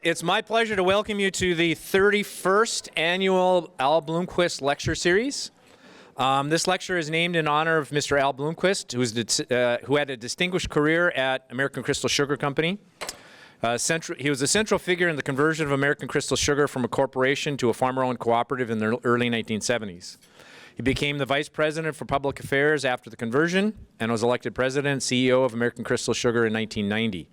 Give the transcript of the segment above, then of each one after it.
It's my pleasure to welcome you to the 31st annual Al Bloomquist Lecture Series. This lecture is named in honor of Mr. Al Bloomquist, who had a distinguished career at American Crystal Sugar Company. He was a central figure in the conversion of American Crystal Sugar from a corporation to a farmer-owned cooperative in the early 1970s. He became the Vice President for Public Affairs after the conversion and was elected President and CEO of American Crystal Sugar in 1990.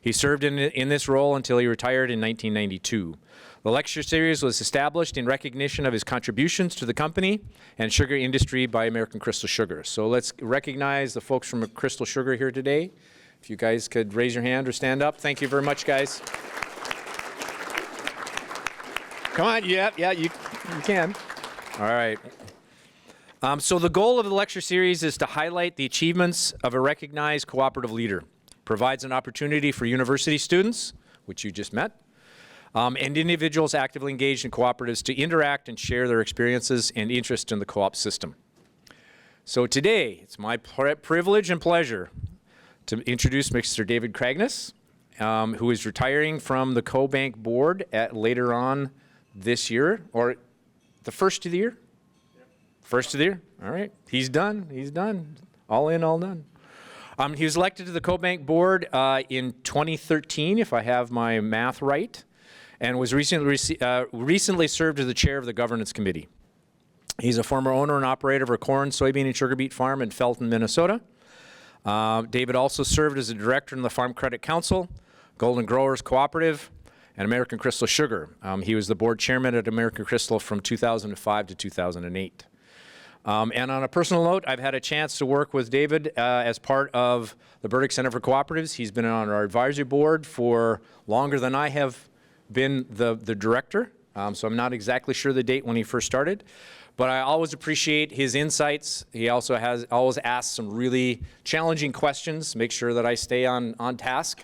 He served in this role until he retired in 1992. The lecture series was established in recognition of his contributions to the company and sugar industry by American Crystal Sugar. So let's recognize the folks from Crystal Sugar here today. If you guys could raise your hand or stand up. Thank you very much, guys. Come on, yeah, you can. All right. So the goal of the lecture series is to highlight the achievements of a recognized cooperative leader. Provides an opportunity for university students, which you just met, and individuals actively engaged in cooperatives to interact and share their experiences and interest in the co-op system. So today, it's my privilege and pleasure to introduce Mr. David Kragnes, who is retiring from the CoBank board later on this year, or the first of the year? First of the year, all right. He's done, all in, all done. He was elected to the CoBank board in 2013, if I have my math right, and was recently served as the chair of the governance committee. He's a former owner and operator of a corn, soybean, and sugar beet farm in Felton, Minnesota. David also served as a director in the Farm Credit Council, Golden Growers Cooperative, and American Crystal Sugar. He was the board chairman at American Crystal from 2005 to 2008. And on a personal note, I've had a chance to work with David as part of the Burdick Center for Cooperatives. He's been on our advisory board for longer than I have been the director, so I'm not exactly sure the date when he first started. But I always appreciate his insights. He also always asks some really challenging questions, make sure that I stay on task,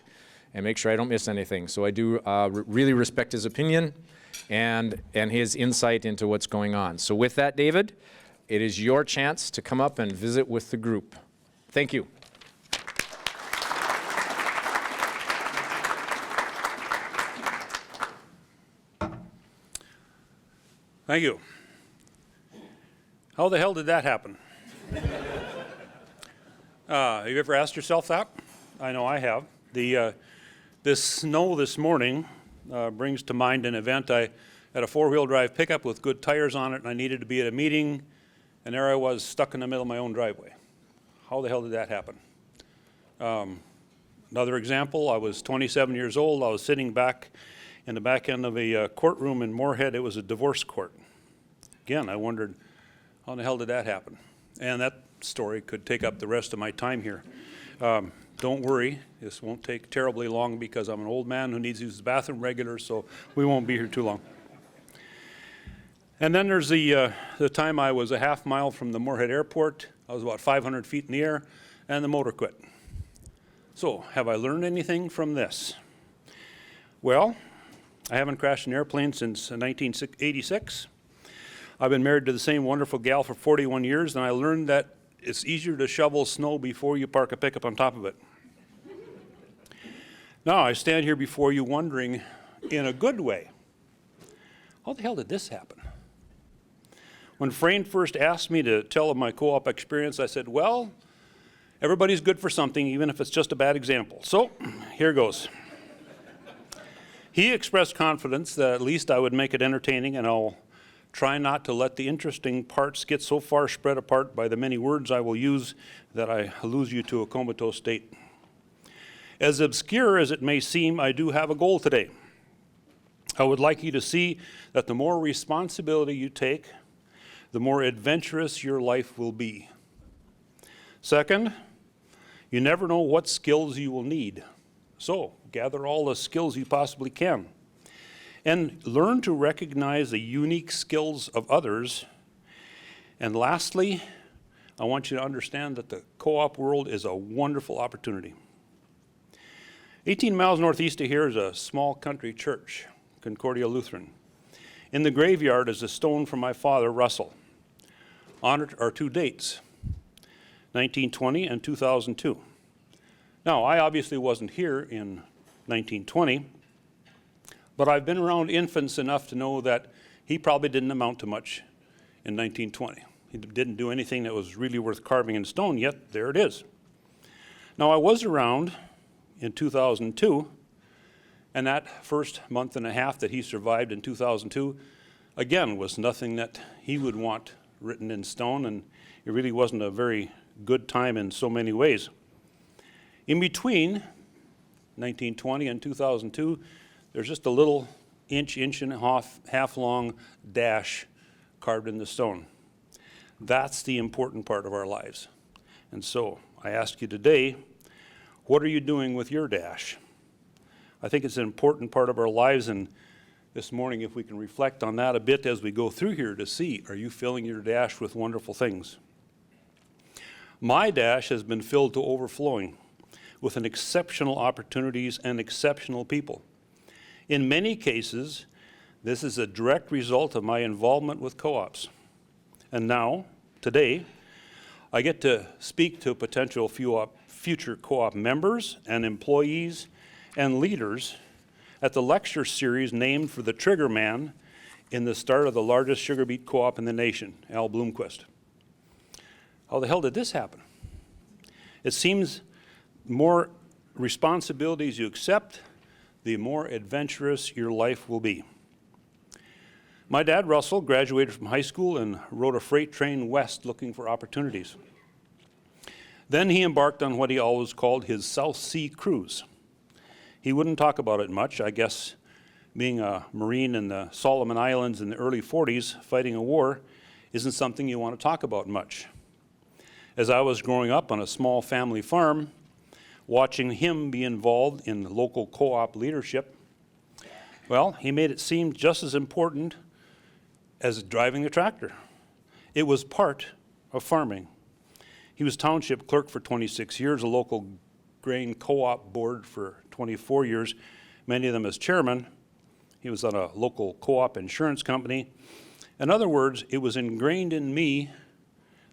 and make sure I don't miss anything. So I do really respect his opinion and his insight into what's going on. So with that, David, it is your chance to come up and visit with the group. Thank you. Thank you. How the hell did that happen? Have you ever asked yourself that? I know I have. This snow this morning brings to mind an event. I had a four-wheel drive pickup with good tires on it, and I needed to be at a meeting. And there I was, stuck in the middle of my own driveway. How the hell did that happen? Another example, I was 27 years old. I was sitting back in the back end of a courtroom in Moorhead. It was a divorce court. Again, I wondered, how in the hell did that happen? And that story could take up the rest of my time here. Don't worry, this won't take terribly long because I'm an old man who needs to use the bathroom regular, so we won't be here too long. And then there's the time I was a half mile from the Moorhead Airport. I was about 500 feet in the air, and the motor quit. So, have I learned anything from this? Well, I haven't crashed an airplane since 1986. I've been married to the same wonderful gal for 41 years, and I learned that it's easier to shovel snow before you park a pickup on top of it. Now, I stand here before you wondering, in a good way, how the hell did this happen? When Frayne first asked me to tell of my co-op experience, I said, well, everybody's good for something, even if it's just a bad example. So, here goes. He expressed confidence that at least I would make it entertaining, and I'll try not to let the interesting parts get so far spread apart by the many words I will use that I lose you to a comatose state. As obscure as it may seem, I do have a goal today. I would like you to see that the more responsibility you take, the more adventurous your life will be. Second, you never know what skills you will need. So, gather all the skills you possibly can. And learn to recognize the unique skills of others. And lastly, I want you to understand that the co-op world is a wonderful opportunity. 18 miles northeast of here is a small country church, Concordia Lutheran. In the graveyard is a stone from my father, Russell. On it are two dates, 1920 and 2002. Now, I obviously wasn't here in 1920, But I've been around infants enough to know that he probably didn't amount to much in 1920. He didn't do anything that was really worth carving in stone, yet there it is. Now, I was around in 2002, and that first month and a half that he survived in 2002, again, was nothing that he would want written in stone, and it really wasn't a very good time in so many ways. In between 1920 and 2002, there's just a little inch and a half long dash carved in the stone. That's the important part of our lives. And so I ask you today, what are you doing with your dash? I think it's an important part of our lives, and this morning, if we can reflect on that a bit as we go through here to see, are you filling your dash with wonderful things? My dash has been filled to overflowing with an exceptional opportunities and exceptional people. In many cases, this is a direct result of my involvement with co-ops. And now, today, I get to speak to potential future co-op members and employees and leaders at the lecture series named for the trigger man in the start of the largest sugar beet co-op in the nation, Al Bloomquist. How the hell did this happen? It seems more responsibilities you accept, the more adventurous your life will be. My dad, Russell, graduated from high school and rode a freight train west looking for opportunities. Then he embarked on what he always called his South Sea cruise. He wouldn't talk about it much. I guess being a Marine in the Solomon Islands in the early 40s, fighting a war, isn't something you want to talk about much. As I was growing up on a small family farm, watching him be involved in the local co-op leadership, well, he made it seem just as important as driving a tractor. It was part of farming. He was township clerk for 26 years, a local grain co-op board for 24 years, many of them as chairman. He was on a local co-op insurance company. In other words, it was ingrained in me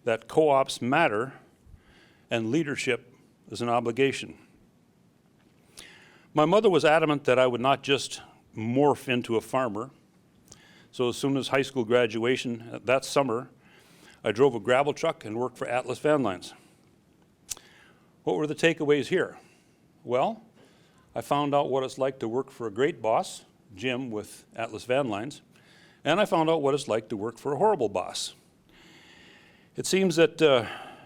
that co-ops matter and leadership is an obligation. My mother was adamant that I would not just morph into a farmer. So as soon as high school graduation that summer, I drove a gravel truck and worked for Atlas Van Lines. What were the takeaways here? Well, I found out what it's like to work for a great boss, Jim with Atlas Van Lines, and I found out what it's like to work for a horrible boss. It seems that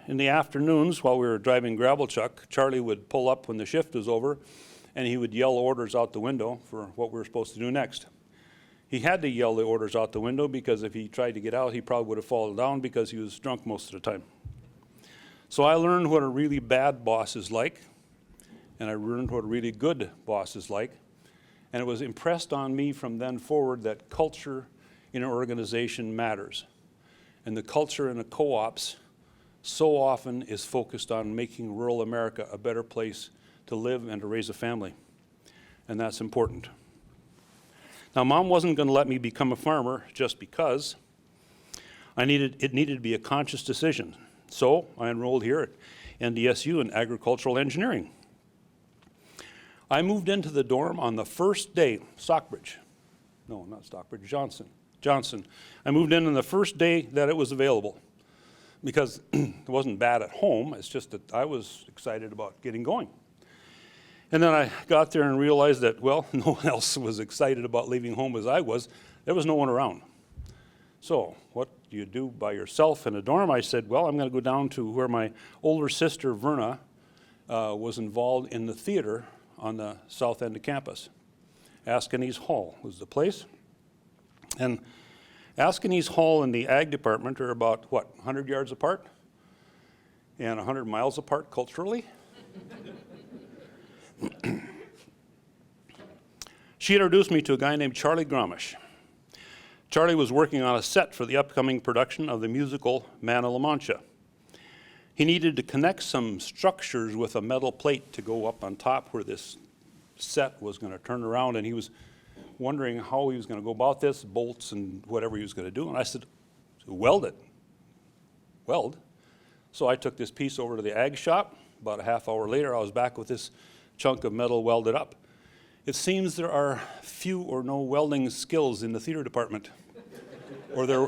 in the afternoons while we were driving gravel truck, Charlie would pull up when the shift was over and he would yell orders out the window for what we were supposed to do next. He had to yell the orders out the window because if he tried to get out, he probably would have fallen down because he was drunk most of the time. So I learned what a really bad boss is like, and I learned what a really good boss is like, and it was impressed on me from then forward that culture in an organization matters. And the culture in the co-ops so often is focused on making rural America a better place to live and to raise a family, and that's important. Now, Mom wasn't going to let me become a farmer just because. It needed to be a conscious decision. So I enrolled here at NDSU in agricultural engineering. I moved into the dorm on the first day, Johnson. I moved in on the first day that it was available because it wasn't bad at home. It's just that I was excited about getting going. And then I got there and realized that, well, no one else was excited about leaving home as I was. There was no one around. So what do you do by yourself in a dorm? I said, well, I'm going to go down to where my older sister, Verna, was involved in the theater on the south end of campus. Askanese Hall was the place. And Askanese Hall and the ag department are about, 100 yards apart? And 100 miles apart culturally? She introduced me to a guy named Charlie Grommish. Charlie was working on a set for the upcoming production of the musical Man of La Mancha. He needed to connect some structures with a metal plate to go up on top where this set was going to turn around, and he was wondering how he was going to go about this, bolts and whatever he was going to do. And I said, weld it. Weld? So I took this piece over to the ag shop. About a half hour later, I was back with this chunk of metal welded up. It seems there are few or no welding skills in the theater department, or there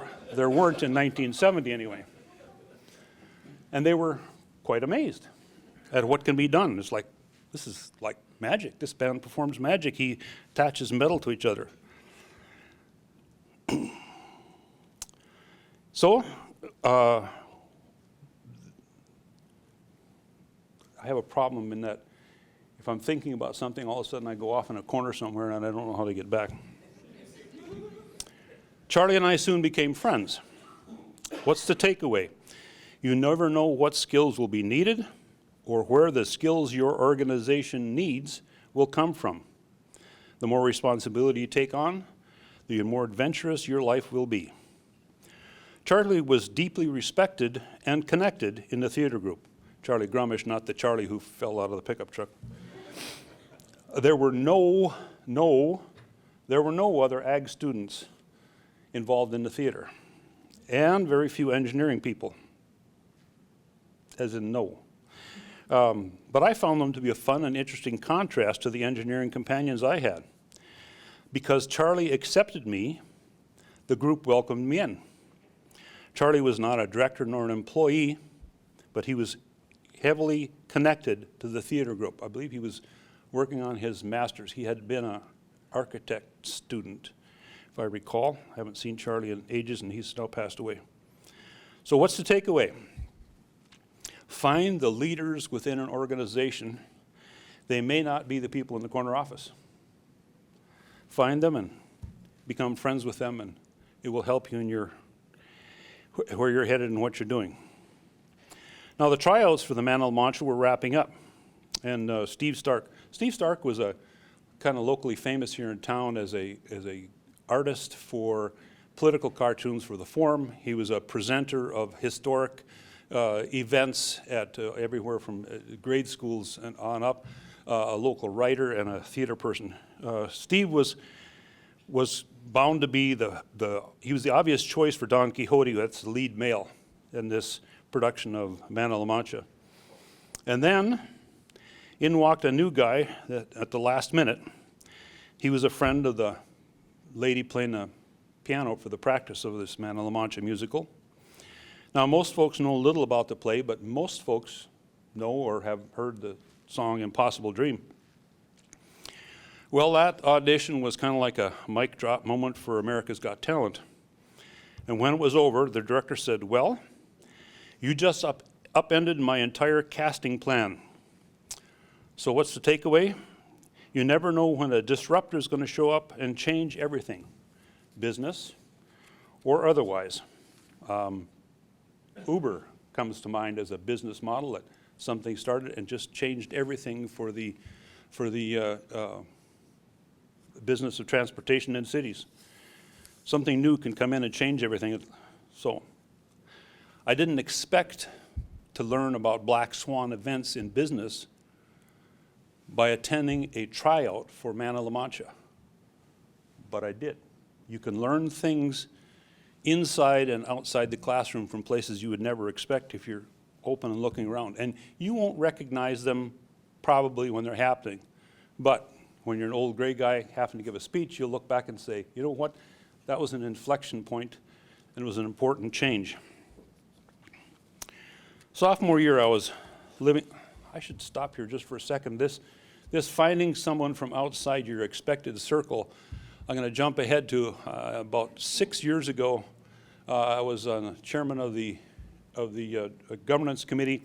weren't in 1970 anyway. And they were quite amazed at what can be done. It's like, this is like magic. This band performs magic. He attaches metal to each other. So, I have a problem in that if I'm thinking about something, all of a sudden I go off in a corner somewhere and I don't know how to get back. Charlie and I soon became friends. What's the takeaway? You never know what skills will be needed or where the skills your organization needs will come from. The more responsibility you take on, the more adventurous your life will be. Charlie was deeply respected and connected in the theater group. Charlie Grumish, not the Charlie who fell out of the pickup truck. There were no other ag students involved in the theater, and very few engineering people, as in no. But I found them to be a fun and interesting contrast to the engineering companions I had. Because Charlie accepted me, the group welcomed me in. Charlie was not a director nor an employee, but he was heavily connected to the theater group. I believe he was working on his master's. He had been an architect student, if I recall. I haven't seen Charlie in ages, and he's now passed away. So what's the takeaway? Find the leaders within an organization. They may not be the people in the corner office. Find them and become friends with them, and it will help you in where you're headed and what you're doing. Now, the tryouts for the Man of La Mancha were wrapping up, and Steve Stark was a kind of locally famous here in town as a artist for political cartoons for the Forum. He was a presenter of historic events at everywhere from grade schools and on up, a local writer and a theater person. Steve was bound to be he was the obvious choice for Don Quixote. That's the lead male in this production of Man of La Mancha. And then in walked a new guy at the last minute. He was a friend of the lady playing the piano for the practice of this Man of La Mancha musical. Now, most folks know little about the play, but most folks know or have heard the song Impossible Dream. Well, that audition was kind of like a mic drop moment for America's Got Talent. And when it was over, the director said, well, you just upended my entire casting plan. So what's the takeaway? You never know when a disruptor is going to show up and change everything, business or otherwise. Uber comes to mind as a business model that something started and just changed everything for the business of transportation in cities. Something new can come in and change everything. So I didn't expect to learn about black swan events in business by attending a tryout for Man of La Mancha, but I did. You can learn things inside and outside the classroom from places you would never expect if you're open and looking around. And you won't recognize them probably when they're happening. But when you're an old gray guy having to give a speech, you'll look back and say, you know what, that was an inflection point and it was an important change. Sophomore year I was living, I should stop here just for a second. This finding someone from outside your expected circle, I'm going to jump ahead to about 6 years ago. I was chairman of the governance committee,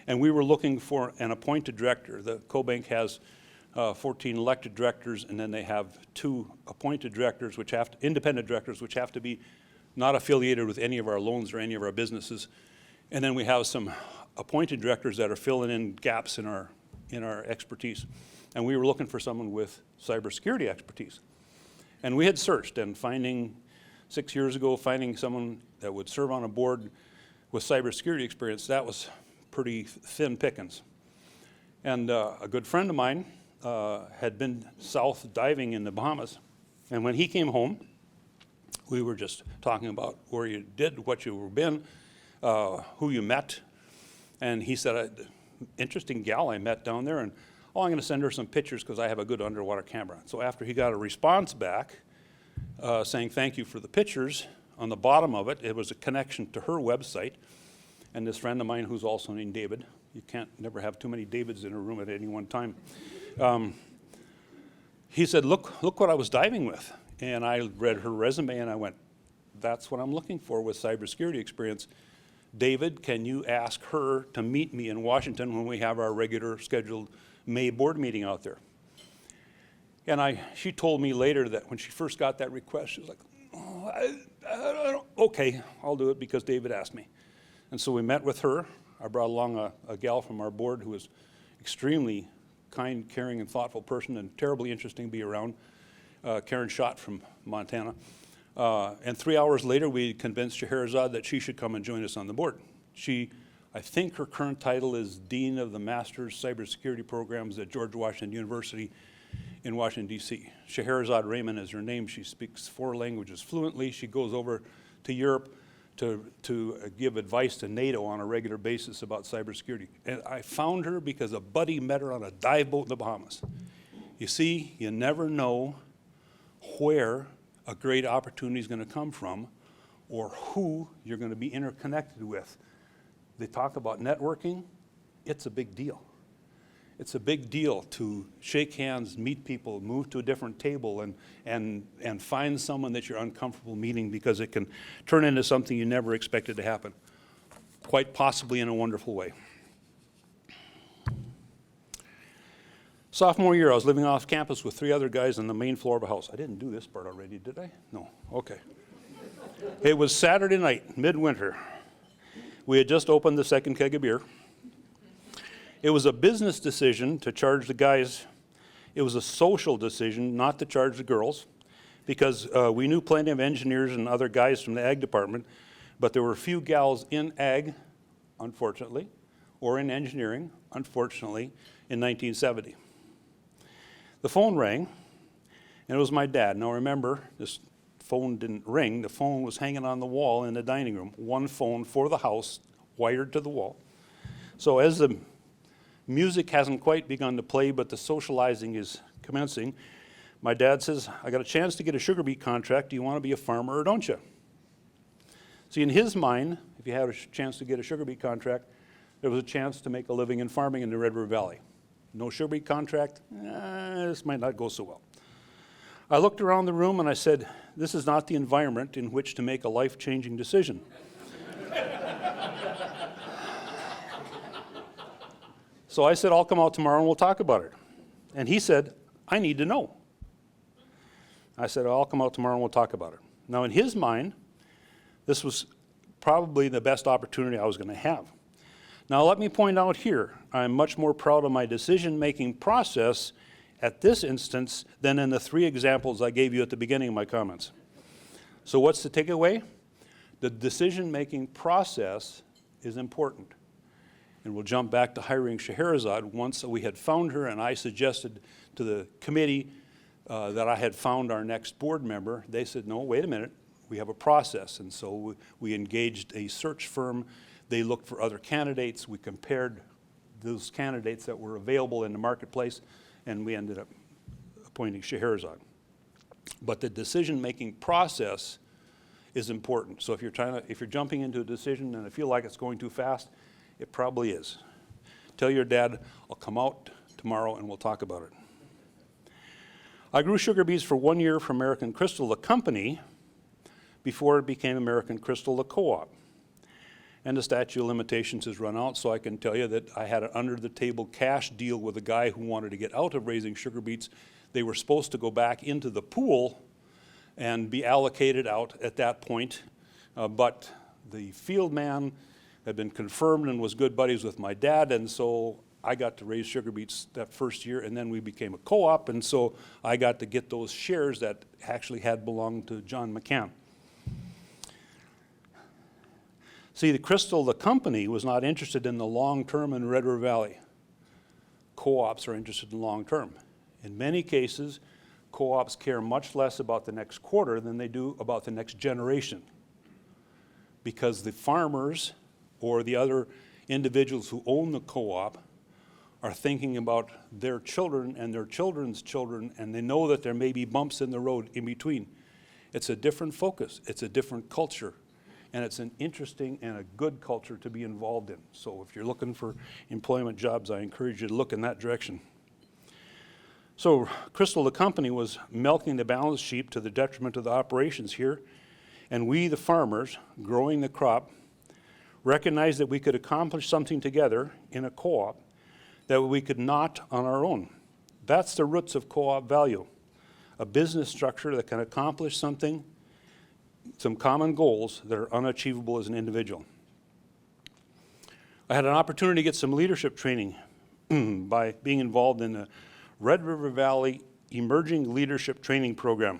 and we were looking for an appointed director. The CoBank has 14 elected directors, and then they have 2 appointed directors, independent directors, which have to be not affiliated with any of our loans or any of our businesses. And then we have some appointed directors that are filling in gaps in our expertise. And we were looking for someone with cybersecurity expertise. And we had searched, and 6 years ago, finding someone that would serve on a board with cybersecurity experience, that was pretty thin pickings. And a good friend of mine had been south diving in the Bahamas. And when he came home, we were just talking about where you did, what you were been, who you met. And he said, interesting gal I met down there. And oh, I'm going to send her some pictures because I have a good underwater camera. So after he got a response back saying thank you for the pictures, on the bottom of it, it was a connection to her website. And this friend of mine who's also named David, you can't never have too many Davids in a room at any one time. He said, look what I was diving with. And I read her resume and I went, that's what I'm looking for with cybersecurity experience. David, can you ask her to meet me in Washington when we have our regular scheduled May board meeting out there? And she told me later that when she first got that request, she was like, oh, I don't, okay, I'll do it because David asked me. And so we met with her. I brought along a gal from our board who was extremely kind, caring, and thoughtful person and terribly interesting to be around, Karen Schott from Montana. And 3 hours later, we convinced Scheherazade that she should come and join us on the board. I think her current title is Dean of the Master's Cybersecurity Programs at George Washington University in Washington, D.C. Scheherazade Raymond is her name. She speaks 4 languages fluently. She goes over to Europe to give advice to NATO on a regular basis about cybersecurity. And I found her because a buddy met her on a dive boat in the Bahamas. You see, you never know where a great opportunity is going to come from or who you're going to be interconnected with. They talk about networking. It's a big deal. It's a big deal to shake hands, meet people, move to a different table, and find someone that you're uncomfortable meeting because it can turn into something you never expected to happen, quite possibly in a wonderful way. Sophomore year, I was living off campus with 3 other guys on the main floor of a house. I didn't do this part already, did I? No, okay. It was Saturday night, midwinter. We had just opened the second keg of beer. It was a business decision to charge the guys. It was a social decision not to charge the girls because we knew plenty of engineers and other guys from the ag department, but there were few gals in ag, unfortunately, or in engineering, unfortunately, in 1970. The phone rang, and it was my dad. Now remember, this phone didn't ring. The phone was hanging on the wall in the dining room. One phone for the house, wired to the wall. So as the music hasn't quite begun to play, but the socializing is commencing, my dad says, I got a chance to get a sugar beet contract. Do you want to be a farmer or don't you? See, in his mind, if you had a chance to get a sugar beet contract, there was a chance to make a living in farming in the Red River Valley. No sugar beet contract? This might not go so well. I looked around the room and I said, this is not the environment in which to make a life-changing decision. So I said, I'll come out tomorrow and we'll talk about it. And he said, I need to know. I said, I'll come out tomorrow and we'll talk about it. Now in his mind, this was probably the best opportunity I was going to have. Now let me point out here, I'm much more proud of my decision-making process at this instance than in the 3 examples I gave you at the beginning of my comments. So what's the takeaway? The decision-making process is important. And we'll jump back to hiring Scheherazade. Once we had found her and I suggested to the committee that I had found our next board member, they said, no, wait a minute, we have a process. And so we engaged a search firm. They looked for other candidates. We compared those candidates that were available in the marketplace, and we ended up appointing Scheherazade. But the decision-making process is important. So if you're jumping into a decision and I feel like it's going too fast, it probably is. Tell your dad, I'll come out tomorrow and we'll talk about it. I grew sugar beets for 1 year for American Crystal, the company, before it became American Crystal, the co-op. And the statute of limitations has run out, so I can tell you that I had an under-the-table cash deal with a guy who wanted to get out of raising sugar beets. They were supposed to go back into the pool and be allocated out at that point, but the field man had been confirmed and was good buddies with my dad, and so I got to raise sugar beets that first year, and then we became a co-op, and so I got to get those shares that actually had belonged to John McCann. See, the Crystal, the company, was not interested in the long term in Red River Valley. Co-ops are interested in long term. In many cases, co-ops care much less about the next quarter than they do about the next generation, because the farmers or the other individuals who own the co-op are thinking about their children and their children's children, and they know that there may be bumps in the road in between. It's a different focus. It's a different culture. And it's an interesting and a good culture to be involved in. So if you're looking for employment jobs, I encourage you to look in that direction. So Crystal, the company, was milking the balance sheet to the detriment of the operations here. And we, the farmers, growing the crop, recognized that we could accomplish something together in a co-op that we could not on our own. That's the roots of co-op value. A business structure that can accomplish something, some common goals that are unachievable as an individual. I had an opportunity to get some leadership training by being involved in the Red River Valley Emerging Leadership Training Program.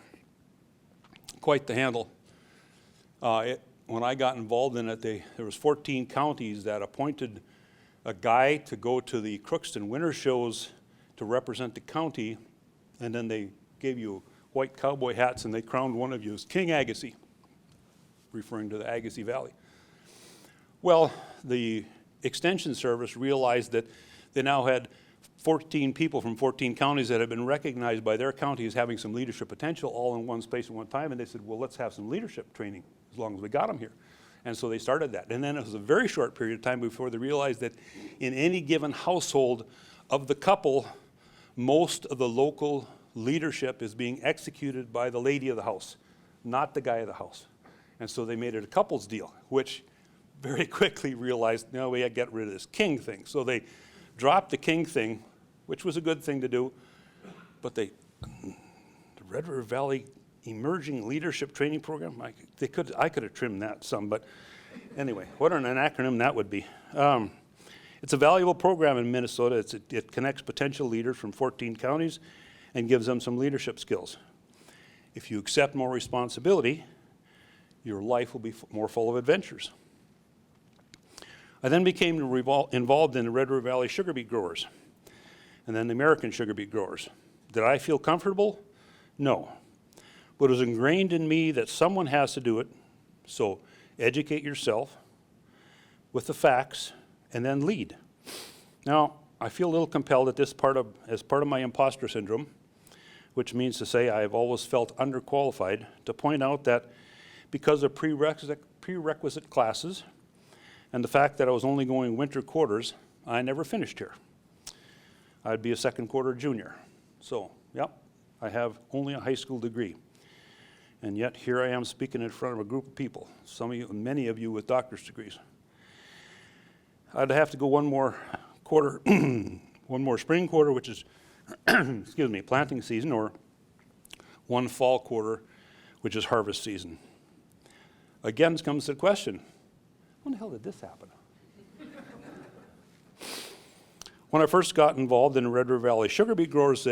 Quite the handle. When I got involved in it, there was 14 counties that appointed a guy to go to the Crookston winter shows to represent the county, and then they gave you white cowboy hats and they crowned one of you as King Agassiz, referring to the Agassiz Valley. Well, the Extension Service realized that they now had 14 people from 14 counties that had been recognized by their county as having some leadership potential all in one space at one time, and they said, well, let's have some leadership training as long as we got them here. And so they started that. And then it was a very short period of time before they realized that in any given household of the couple, most of the local leadership is being executed by the lady of the house, not the guy of the house. And so they made it a couples deal, which very quickly realized, no, we had to get rid of this king thing. So they dropped the king thing, which was a good thing to do, but the Red River Valley Emerging Leadership Training Program, I could have trimmed that some, but anyway, what an acronym that would be. It's a valuable program in Minnesota. It connects potential leaders from 14 counties and gives them some leadership skills. If you accept more responsibility, your life will be more full of adventures. I then became involved in the Red River Valley sugar beet growers and then the American sugar beet growers. Did I feel comfortable? No. But it was ingrained in me that someone has to do it, so educate yourself with the facts and then lead. Now, I feel a little compelled at this as part of my imposter syndrome, which means to say I have always felt underqualified, to point out that because of prerequisite classes and the fact that I was only going winter quarters, I never finished here. I'd be a second quarter junior. So, yep, I have only a high school degree. And yet here I am speaking in front of a group of people, many of you with doctor's degrees. I'd have to go one more quarter, one more spring quarter, which is, excuse me, planting season, or one fall quarter, which is harvest season. Again, comes the question, when the hell did this happen? When I first got involved in the Red River Valley Sugar Beet Growers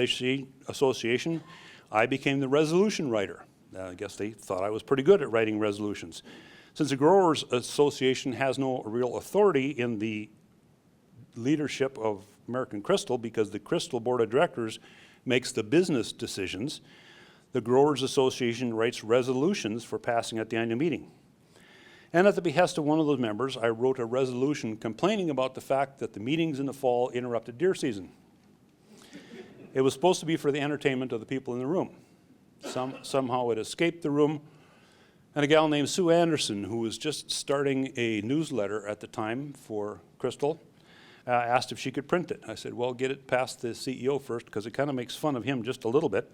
Association, I became the resolution writer. I guess they thought I was pretty good at writing resolutions. Since the Growers Association has no real authority in the leadership of American Crystal, because the Crystal Board of Directors makes the business decisions, the Growers Association writes resolutions for passing at the annual meeting. And at the behest of one of those members, I wrote a resolution complaining about the fact that the meetings in the fall interrupted deer season. It was supposed to be for the entertainment of the people in the room. Somehow it escaped the room, and a gal named Sue Anderson, who was just starting a newsletter at the time for Crystal, asked if she could print it. I said, well, get it past the CEO first, because it kind of makes fun of him just a little bit.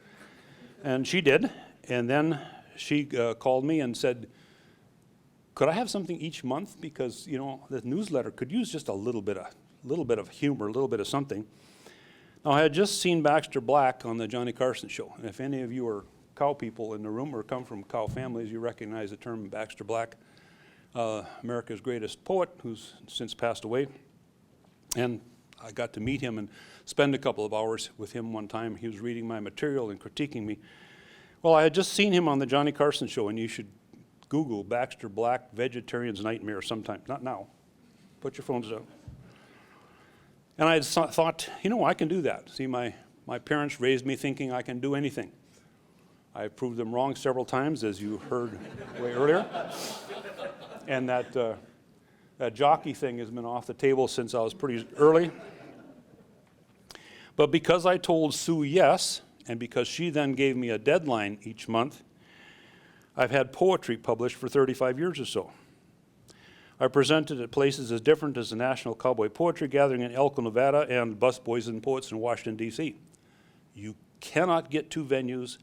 And she did, and then she called me and said, could I have something each month? Because, you know, the newsletter could use just a little bit of humor, a little bit of something. Now, I had just seen Baxter Black on the Johnny Carson show, and if any of you are cow people in the room or come from cow families, you recognize the term Baxter Black, America's greatest poet, who's since passed away. And I got to meet him and spend a couple of hours with him one time. He was reading my material and critiquing me. Well, I had just seen him on the Johnny Carson show, and you should Google Baxter Black Vegetarian's Nightmare sometime. Not now. Put your phones down. And I thought, you know, I can do that. See, my parents raised me thinking I can do anything. I proved them wrong several times, as you heard way earlier. And that jockey thing has been off the table since I was pretty early. But because I told Sue yes, and because she then gave me a deadline each month, I've had poetry published for 35 years or so. I presented at places as different as the National Cowboy Poetry Gathering in Elko, Nevada, and Busboys and Poets in Washington, D.C. You cannot get two venues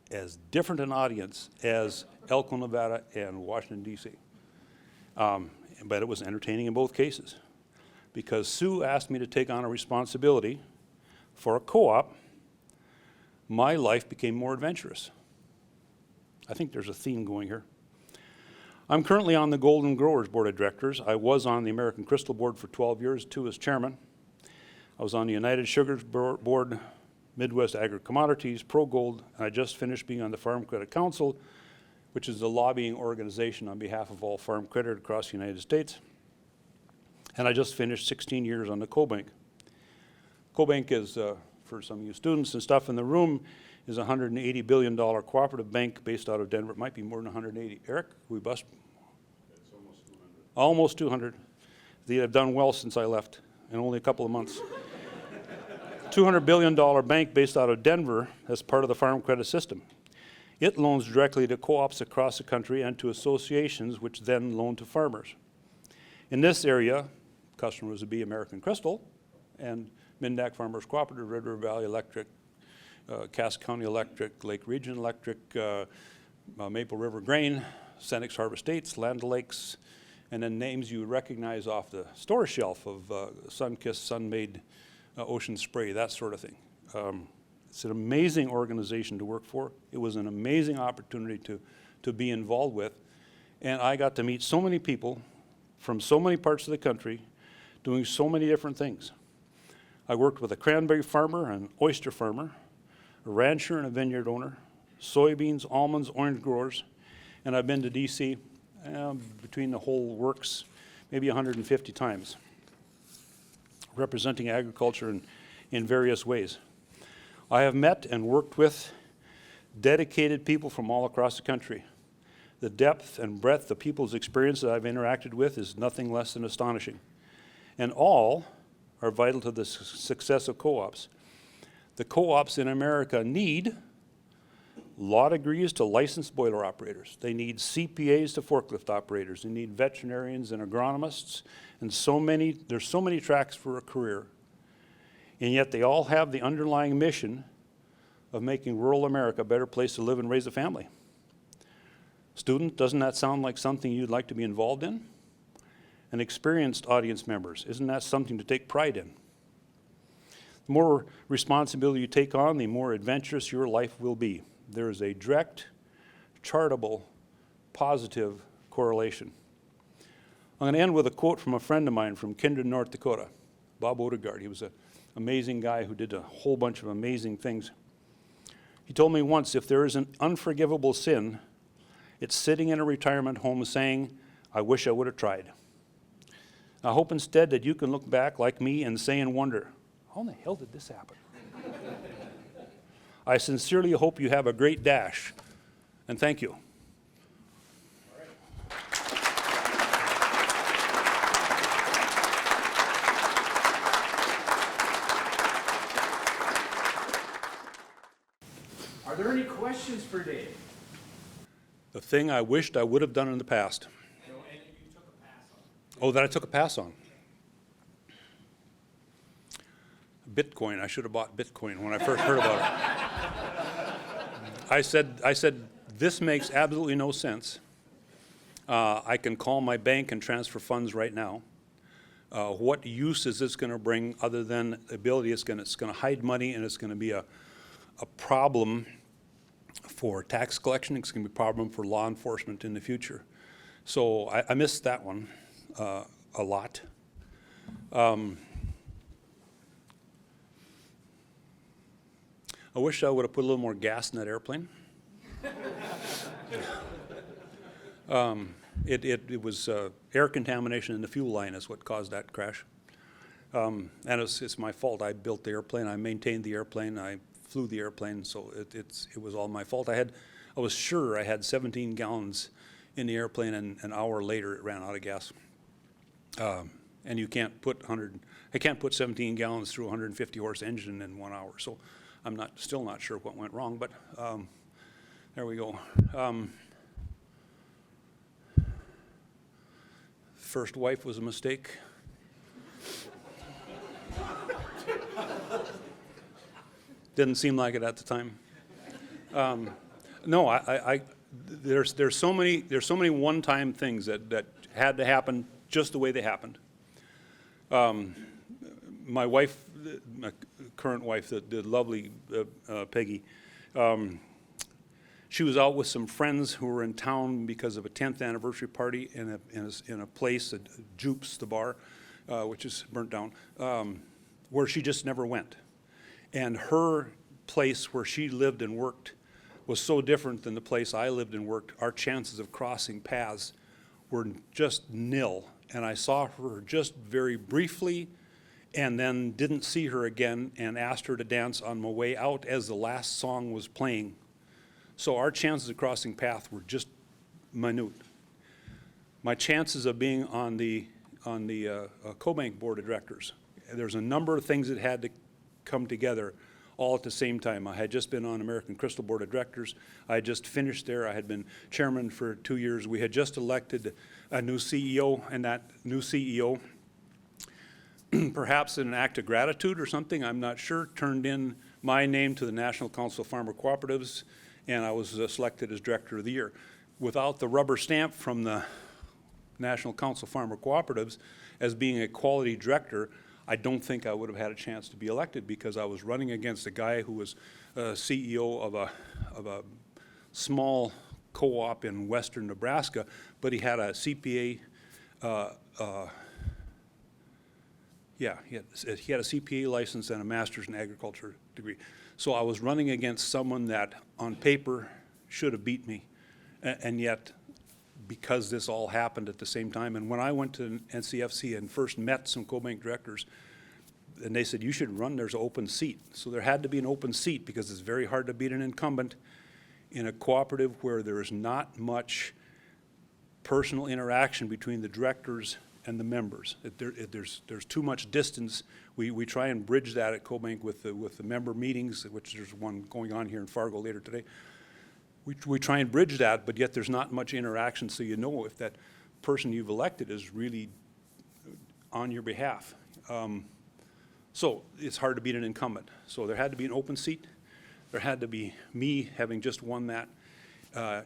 as different an audience as Elko, Nevada, and Washington, D.C. But it was entertaining in both cases, because Sue asked me to take on a responsibility for a co-op. My life became more adventurous. I think there's a theme going here. I'm currently on the Golden Growers Board of Directors. I was on the American Crystal Board for 12 years, 2 as chairman. I was on the United Sugars Board, Midwest Agri-Commodities, Pro Gold, and I just finished being on the Farm Credit Council, which is the lobbying organization on behalf of all farm credit across the United States. And I just finished 16 years on the CoBank. CoBank is, for some of you students and stuff in the room, is a $180 billion cooperative bank based out of Denver. It might be more than 180. Eric, we bust? It's almost 200. Almost 200. They have done well since I left, in only a couple of months. $200 billion bank based out of Denver as part of the farm credit system. It loans directly to co-ops across the country and to associations, which then loan to farmers. In this area, customers would be American Crystal and Mindac Farmers Cooperative, Red River Valley Electric, Cass County Electric, Lake Region Electric, Maple River Grain, Senex Harvest States, Land O'Lakes, and then names you recognize off the store shelf of Sunkist, Sunmade, Ocean Spray, that sort of thing. It's an amazing organization to work for. It was an amazing opportunity to be involved with. And I got to meet so many people from so many parts of the country doing so many different things. I worked with a cranberry farmer, an oyster farmer, a rancher and a vineyard owner, soybeans, almonds, orange growers, and I've been to DC between the whole works maybe 150 times, representing agriculture in various ways. I have met and worked with dedicated people from all across the country. The depth and breadth of people's experience that I've interacted with is nothing less than astonishing. And all are vital to the success of co-ops. The co-ops in America need law degrees to licensed boiler operators. They need CPAs to forklift operators. They need veterinarians and agronomists, and there's so many tracks for a career. And yet they all have the underlying mission of making rural America a better place to live and raise a family. Student, doesn't that sound like something you'd like to be involved in? And experienced audience members, isn't that something to take pride in? The more responsibility you take on, the more adventurous your life will be. There is a direct, chartable, positive correlation. I'm going to end with a quote from a friend of mine from Kindred, North Dakota, Bob Odegaard. He was an amazing guy who did a whole bunch of amazing things. He told me once, if there is an unforgivable sin, it's sitting in a retirement home saying, I wish I would have tried. I hope instead that you can look back like me and say and wonder, how in the hell did this happen? I sincerely hope you have a great dash, and thank you. Are there any questions for Dave? The thing I wished I would have done in the past. No, and you took a pass on. Oh, that I took a pass on. Bitcoin. I should have bought Bitcoin when I first heard about it. I said, this makes absolutely no sense. I can call my bank and transfer funds right now. What use is this going to bring other than the ability it's going to hide money, and it's going to be a problem for tax collection. It's going to be a problem for law enforcement in the future. So I missed that one a lot. I wish I would have put a little more gas in that airplane. It was air contamination in the fuel line is what caused that crash. And it's my fault. I built the airplane. I maintained the airplane. I flew the airplane, so it was all my fault. I was sure I had 17 gallons in the airplane, and an hour later it ran out of gas. And you can't put 17 gallons through a 150 horse engine in 1 hour. So I'm still not sure what went wrong, but there we go. First wife was a mistake. Didn't seem like it at the time. No, there's so many one-time things that had to happen just the way they happened. My wife, my current wife, the lovely Peggy, she was out with some friends who were in town because of a 10th anniversary party in a place, Jupes, the bar, which is burnt down, where she just never went. And her place where she lived and worked was so different than the place I lived and worked. Our chances of crossing paths were just nil. And I saw her just very briefly and then didn't see her again and asked her to dance on my way out as the last song was playing. So our chances of crossing paths were just minute. My chances of being on the CoBank board of directors, there's a number of things that had to come together all at the same time. I had just been on American Crystal board of directors. I had just finished there. I had been chairman for 2 years. We had just elected a new CEO, and that new CEO, perhaps in an act of gratitude or something, I'm not sure, turned in my name to the National Council of Farmer Cooperatives, and I was selected as Director of the Year. Without the rubber stamp from the National Council of Farmer Cooperatives as being a quality director, I don't think I would have had a chance to be elected, because I was running against a guy who was CEO of a small co-op in western Nebraska, but he had a CPA. He had a CPA license and a master's in agriculture degree. So I was running against someone that, on paper, should have beat me, and yet, because this all happened at the same time. And when I went to NCFC and first met some CoBank directors, and they said, you should run, there's an open seat. So there had to be an open seat, because it's very hard to beat an incumbent in a cooperative where there is not much personal interaction between the directors and the members. There's too much distance. We try and bridge that at CoBank with the member meetings, which there's one going on here in Fargo later today. We try and bridge that, but yet there's not much interaction, so you know if that person you've elected is really on your behalf. So it's hard to beat an incumbent. So there had to be an open seat. There had to be me having just won that,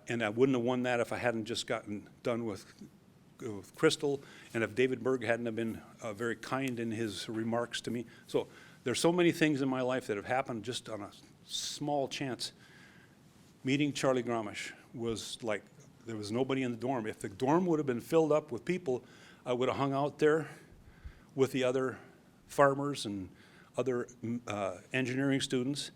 and I wouldn't have won that if I hadn't just gotten done with Crystal, and if David Berg hadn't have been very kind in his remarks to me. So there's so many things in my life that have happened just on a small chance. Meeting Charlie Grommish was like, there was nobody in the dorm. If the dorm would have been filled up with people, I would have hung out there with the other farmers and other engineering students,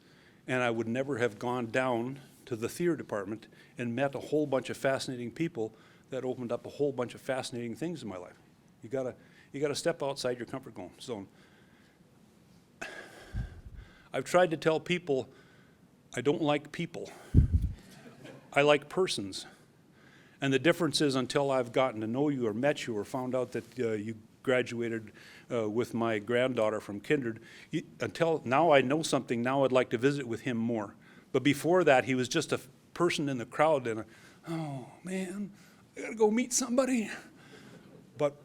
and I would never have gone down to the theater department and met a whole bunch of fascinating people that opened up a whole bunch of fascinating things in my life. You gotta step outside your comfort zone. I've tried to tell people I don't like people. I like persons. And the difference is, until I've gotten to know you or met you or found out that you graduated with my granddaughter from Kindred, until now I know something, now I'd like to visit with him more. But before that, he was just a person in the crowd, and oh man, I gotta go meet somebody. But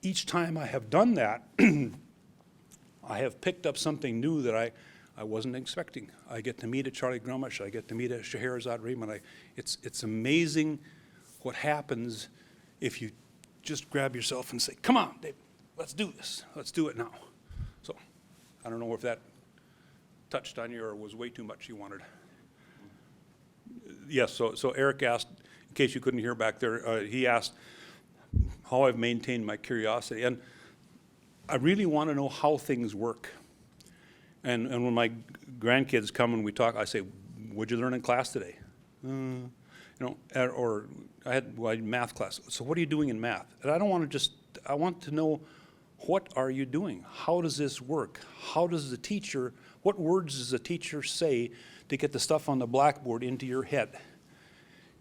each time I have done that, I have picked up something new that I wasn't expecting. I get to meet a Charlie Grommish, I get to meet a Scheherazade Rehman. It's amazing what happens if you just grab yourself and say, come on, David, let's do this. Let's do it now. So I don't know if that touched on you or was way too much you wanted. Yes, so Eric asked, in case you couldn't hear back there, he asked how I've maintained my curiosity. And I really want to know how things work. And when my grandkids come and we talk, I say, what'd you learn in class today? Or I had math class. So what are you doing in math? And I don't want to just, I want to know, what are you doing? How does this work? How does the teacher, what words does the teacher say to get the stuff on the blackboard into your head?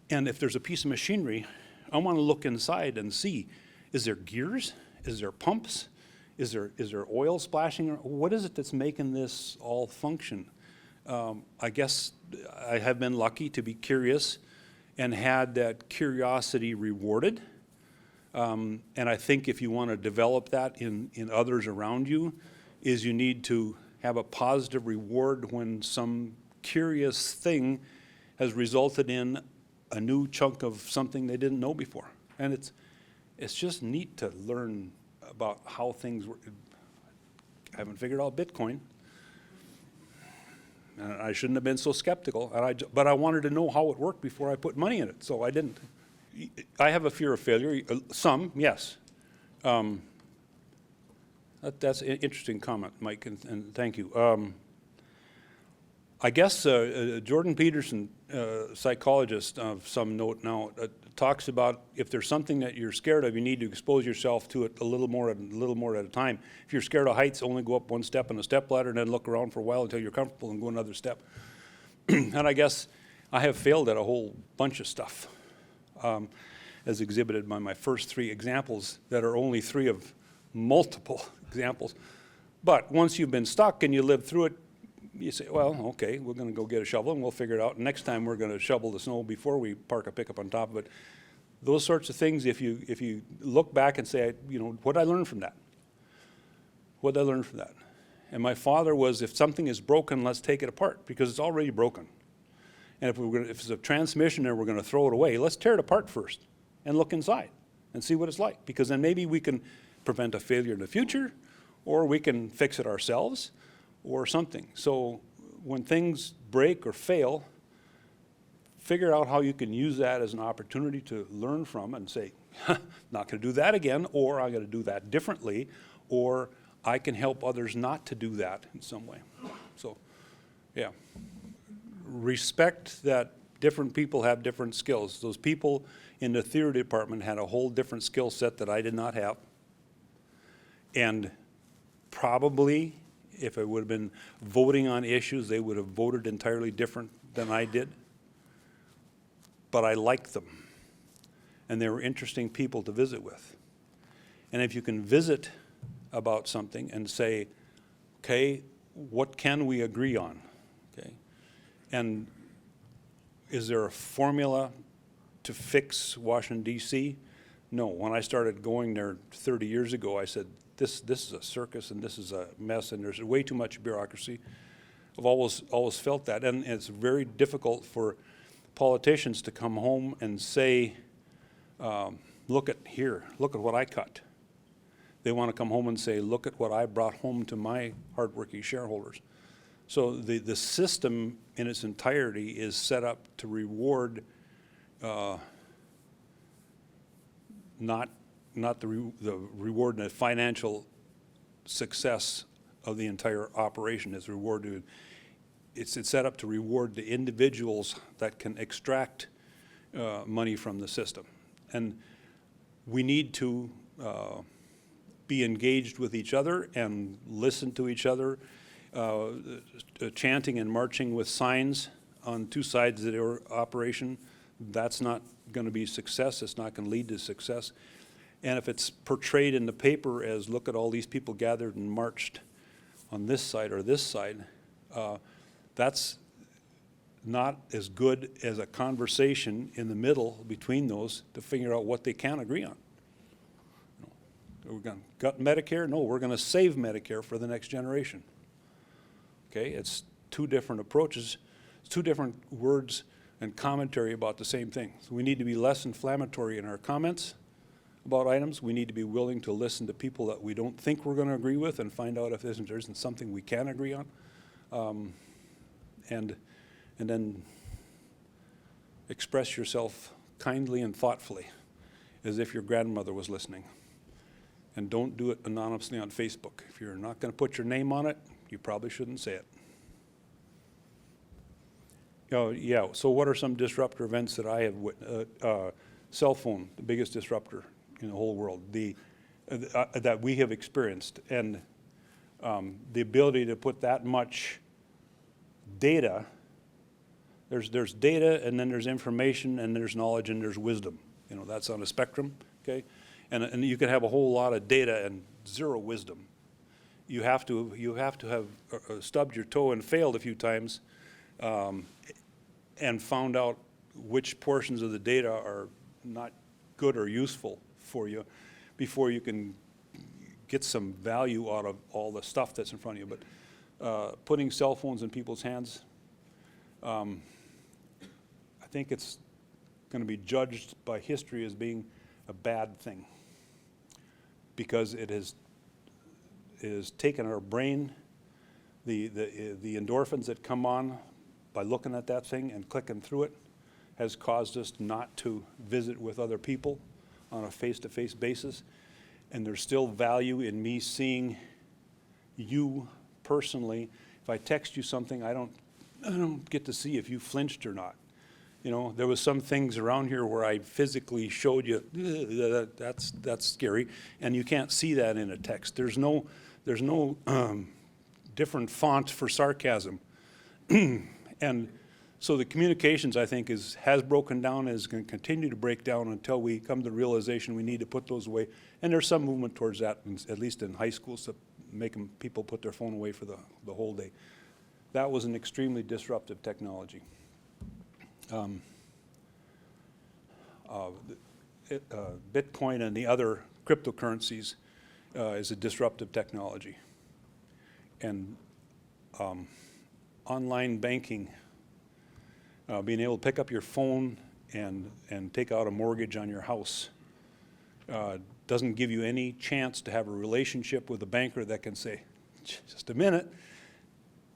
And if there's a piece of machinery, I want to look inside and see, is there gears? Is there pumps? is there oil splashing? What is it that's making this all function? I guess I have been lucky to be curious and had that curiosity rewarded. And I think if you want to develop that in others around you, is you need to have a positive reward when some curious thing has resulted in a new chunk of something they didn't know before. And it's just neat to learn about how things work. I haven't figured out Bitcoin. And I shouldn't have been so skeptical, but I wanted to know how it worked before I put money in it, so I didn't. I have a fear of failure, some, yes. That's an interesting comment, Mike, and thank you. I guess Jordan Peterson, psychologist of some note now, talks about if there's something that you're scared of, you need to expose yourself to it a little more at a time. If you're scared of heights, only go up one step on a stepladder and then look around for a while until you're comfortable and go another step. And I guess I have failed at a whole bunch of stuff, as exhibited by my first 3 examples that are only 3 of multiple examples. But once you've been stuck and you live through it, you say, well, okay, we're going to go get a shovel and we'll figure it out. And next time we're going to shovel the snow before we park a pickup on top of it. Those sorts of things, if you look back and say, you know, what did I learn from that? What did I learn from that? And my father was, if something is broken, let's take it apart because it's already broken. And if it's a transmission and we're going to throw it away, let's tear it apart first and look inside and see what it's like. Because then maybe we can prevent a failure in the future, or we can fix it ourselves, or something. So when things break or fail, figure out how you can use that as an opportunity to learn from and say, not going to do that again, or I'm going to do that differently, or I can help others not to do that in some way. So, yeah. Respect that different people have different skills. Those people in the theater department had a whole different skill set that I did not have. And probably, if it would have been voting on issues, they would have voted entirely different than I did. But I liked them. And they were interesting people to visit with. And if you can visit about something and say, okay, what can we agree on? Okay. And is there a formula to fix Washington, D.C.? No. When I started going there 30 years ago, I said, this is a circus and this is a mess and there's way too much bureaucracy. I've always felt that. And it's very difficult for politicians to come home and say, look at what I cut. They want to come home and say, look at what I brought home to my hardworking shareholders. So the system in its entirety is set up to reward not the reward and the financial success of the entire operation. Is rewarded. It's set up to reward the individuals that can extract money from the system, and we need to be engaged with each other and listen to each other. Chanting and marching with signs on 2 sides of the operation, that's not going to be success. It's not going to lead to success. And if it's portrayed in the paper as, look at all these people gathered and marched on this side or this side, that's not as good as a conversation in the middle between those to figure out what they can agree on. We're going to gut Medicare? No, we're going to save Medicare for the next generation. Okay, it's 2 different approaches, it's 2 different words and commentary about the same thing. So we need to be less inflammatory in our comments about items. We need to be willing to listen to people that we don't think we're going to agree with and find out if there isn't something we can agree on. And then express yourself kindly and thoughtfully as if your grandmother was listening. And don't do it anonymously on Facebook. If you're not going to put your name on it, you probably shouldn't say it. Yeah, so what are some disruptor events that I have witnessed? Cell phone, the biggest disruptor in the whole world, that we have experienced. And the ability to put that much data, there's data and then there's information and there's knowledge and there's wisdom. That's on a spectrum, okay? And you can have a whole lot of data and zero wisdom. You have to have stubbed your toe and failed a few times, and found out which portions of the data are not good or useful for you before you can get some value out of all the stuff that's in front of you. But putting cell phones in people's hands, I think it's going to be judged by history as being a bad thing, because it has taken our brain, the endorphins that come on by looking at that thing and clicking through it, has caused us not to visit with other people on a face-to-face basis. And there's still value in me seeing you personally. If I text you something, I don't get to see if you flinched or not. You know, there was some things around here where I physically showed you, that's scary, and you can't see that in a text. There's no different font for sarcasm. And so the communications, I think, has broken down, is going to continue to break down until we come to the realization we need to put those away. And there's some movement towards that, at least in high schools, to make people put their phone away for the whole day. That was an extremely disruptive technology. Bitcoin and the other cryptocurrencies is a disruptive technology. And online banking, being able to pick up your phone and take out a mortgage on your house, doesn't give you any chance to have a relationship with a banker that can say, just a minute,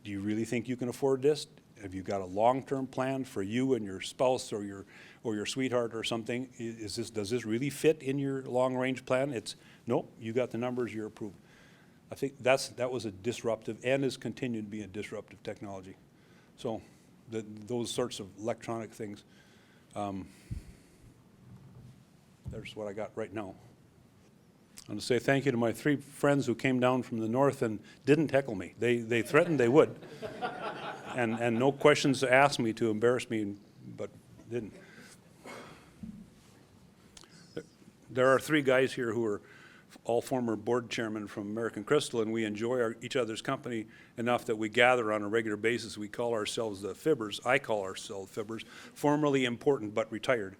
do you really think you can afford this? Have you got a long-term plan for you and your spouse or your sweetheart or something? Does this really fit in your long-range plan? It's, nope, you got the numbers, you're approved. I think that was a disruptive, and has continued to be a disruptive technology. So those sorts of electronic things, there's what I got right now. I want to say thank you to my 3 friends who came down from the north and didn't heckle me. They threatened they would. And no questions asked me to embarrass me, but didn't. There are 3 guys here who are all former board chairmen from American Crystal, and we enjoy each other's company enough that we gather on a regular basis. We call ourselves the Fibbers. I call ourselves Fibbers, formerly important but retired.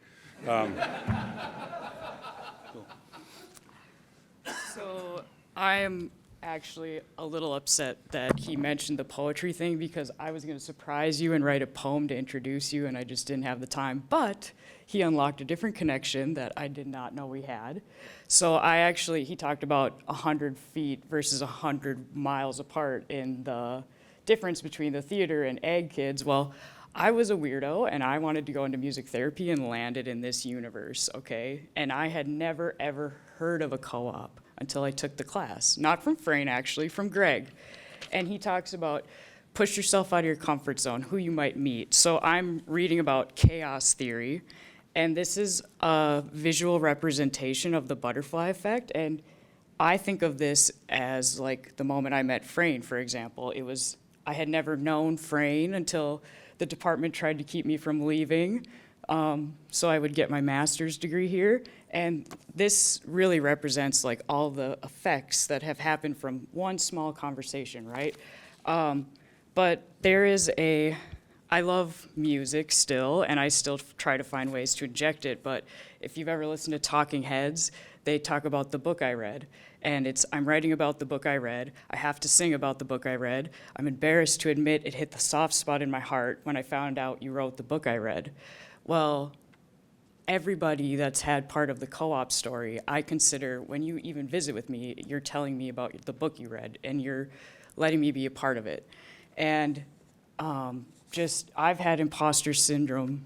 So I am actually a little upset that he mentioned the poetry thing, because I was going to surprise you and write a poem to introduce you, and I just didn't have the time. But he unlocked a different connection that I did not know we had. So he talked about 100 feet versus 100 miles apart in the difference between the theater and ag kids. Well, I was a weirdo, and I wanted to go into music therapy and landed in this universe, okay? And I had never, ever heard of a co-op until I took the class. Not from Frayne, actually, from Greg. And he talks about push yourself out of your comfort zone, who you might meet. So I'm reading about chaos theory, and this is a visual representation of the butterfly effect. And I think of this as like the moment I met Frayne, for example. I had never known Frayne until the department tried to keep me from leaving. So I would get my master's degree here. And this really represents like all the effects that have happened from one small conversation, right? But I love music still, and I still try to find ways to inject it. But if you've ever listened to Talking Heads, they talk about the book I read. And I'm writing about the book I read. I have to sing about the book I read. I'm embarrassed to admit it hit the soft spot in my heart when I found out you wrote the book I read. Well, everybody that's had part of the co-op story, I consider, when you even visit with me, you're telling me about the book you read, and you're letting me be a part of it. And I've had imposter syndrome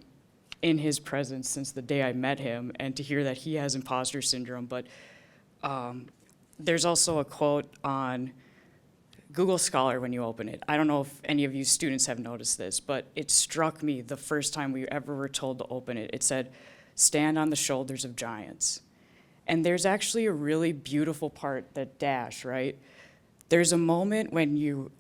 in his presence since the day I met him, and to hear that he has imposter syndrome. But there's also a quote on Google Scholar when you open it. I don't know if any of you students have noticed this, but it struck me the first time we ever were told to open it. It said, "Stand on the shoulders of giants." And there's actually a really beautiful part, that dash, right? There's a moment when you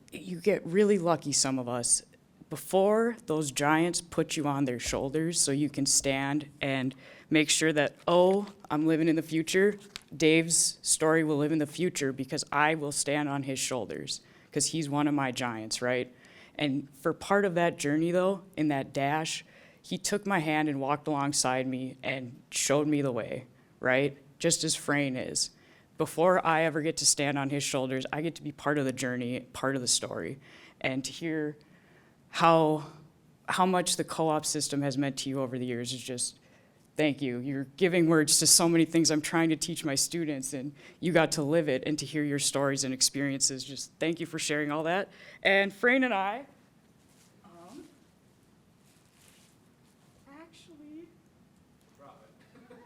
get really lucky, some of us, before those giants put you on their shoulders so you can stand and make sure that, oh, I'm living in the future. Dave's story will live in the future because I will stand on his shoulders because he's one of my giants, right? And for part of that journey, though, in that dash, he took my hand and walked alongside me and showed me the way, right? Just as Frayne is. Before I ever get to stand on his shoulders, I get to be part of the journey, part of the story. And to hear how much the co-op system has meant to you over the years is just, thank you. You're giving words to so many things I'm trying to teach my students, and you got to live it, and to hear your stories and experiences, just thank you for sharing all that. And Frayne and I actually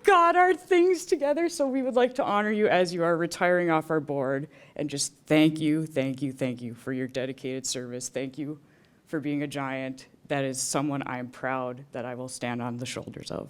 got our things together, so we would like to honor you as you are retiring off our board, and just thank you, thank you, thank you for your dedicated service. Thank you for being a giant. That is someone I'm proud that I will stand on the shoulders of.